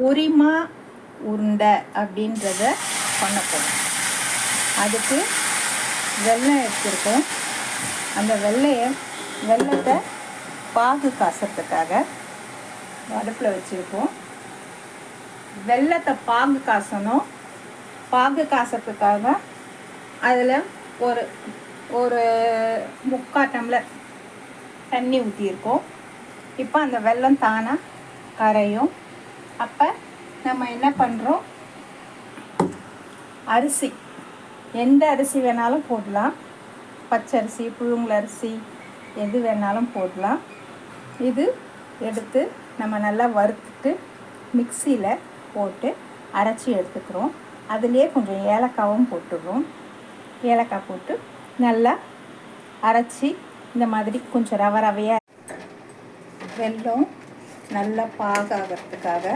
பொரிமா உருண்டை அப்படின்றத பண்ண போகிறோம். அதுக்கு வெல்லம் எடுத்துருக்கோம். அந்த வெல்லத்தை பாகு காசத்துக்காக அடுப்பில் வச்சுருக்கோம். வெல்லத்தை பாகு காசணும். பாகு காசத்துக்காக அதில் ஒரு 3/4 டம்ளர் தண்ணி ஊற்றியிருக்கோம். இப்போ அந்த வெல்லம் தானாக கரையும். அப்போ நம்ம என்ன பண்ணுறோம், அரிசி எந்த அரிசி வேணாலும் போடலாம். பச்சரிசி, புழுங்கல் அரிசி, எது வேணாலும் போடலாம். இது எடுத்து நம்ம நல்லா வறுத்துட்டு மிக்சியில் போட்டு அரைச்சி எடுத்துக்கிறோம். அதுலேயே கொஞ்சம் ஏலக்காவும் போட்டுடுறோம். ஏலக்காய் போட்டு நல்லா அரைச்சி இந்த மாதிரி கொஞ்சம் ரவையாக வெல்லம் நல்லா பாகாகிறதுக்காக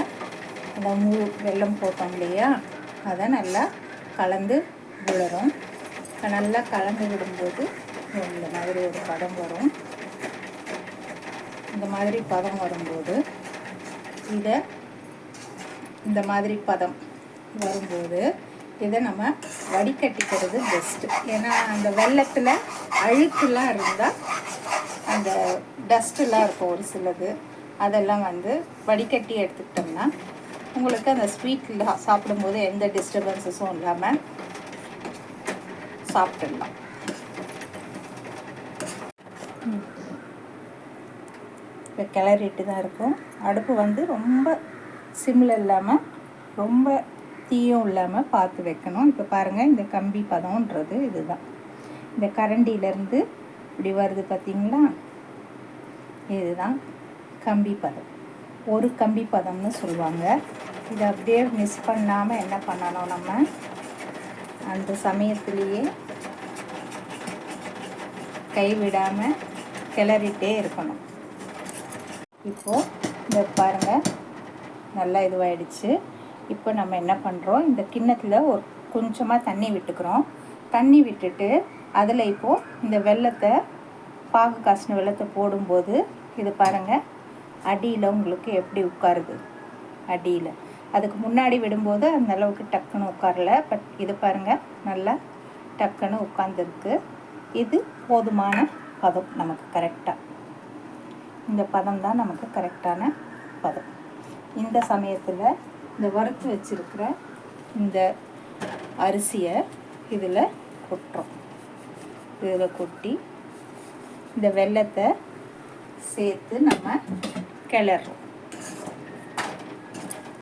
அந்த முழு வெல்லம் போட்டோம் இல்லையா, அதை நல்லா கலந்து விடுறோம். நல்லா கலந்து விடும்போது இந்த மாதிரி ஒரு பதம் வரும். இந்த மாதிரி பதம் வரும்போது இந்த மாதிரி பதம் வரும்போது இதை நம்ம வடிகட்டிக்கிறது பெஸ்ட்டு. ஏன்னா அந்த வெல்லத்தில் அழுக்குலாம் இருந்தால் அந்த டஸ்ட்டுலாம் இருக்கும் ஒரு சிலது, அதெல்லாம் வடிகட்டி எடுத்துக்கிட்டோம்னா உங்களுக்கு அந்த ஸ்வீட்டில் சாப்பிடும்போது எந்த டிஸ்டர்பன்ஸஸும் இல்லாமல் சாப்பிட்டுடலாம். இப்போ கிளறிட்டு தான் இருக்கும். அடுப்பு ரொம்ப சிம்மில் இல்லாமல் ரொம்ப தீயும் இல்லாமல் பார்த்து வைக்கணும். இப்போ பாருங்கள், இந்த கம்பி பதம்ன்றது இதுதான். இந்த கரண்டியிலேருந்து இப்படி வருது பார்த்திங்களா, இதுதான் கம்பி பதம். ஒரு கம்பி பதம்னு சொல்லுவாங்க. இதை அப்படியே மிஸ் பண்ணாமல் என்ன பண்ணணும், நம்ம அந்த சமயத்திலேயே கைவிடாமல் கிளறிட்டே இருக்கணும். இப்போது இந்த பாருங்கள், நல்லா இதுவாகிடுச்சு. இப்போ நம்ம என்ன பண்ணுறோம், இந்த கிண்ணத்தில் ஒரு கொஞ்சமாக தண்ணி விட்டுக்கிறோம். தண்ணி விட்டுட்டு அதில் இப்போது இந்த வெல்லத்தை, பாகு காய்ச்சின வெல்லத்தை போடும்போது இது பாருங்கள் அடியில் உங்களுக்கு எப்படி உட்காருது. அடியில் அதுக்கு முன்னாடி விடும்போது அந்த அளவுக்கு டக்குன்னு உட்காரல. பட் இது பாருங்கள் நல்லா டக்குன்னு உட்காந்துருக்கு. இது போதுமான பதம் நமக்கு கரெக்டாக. இந்த பதம் தான் நமக்கு கரெக்டான பதம். இந்த சமயத்தில் இந்த வறுத்து வச்சுருக்கிற இந்த அரிசியை இதில் கொட்டுறோம். இதில் கொட்டி இந்த வெல்லத்தை சேர்த்து நம்ம கிளறோம்.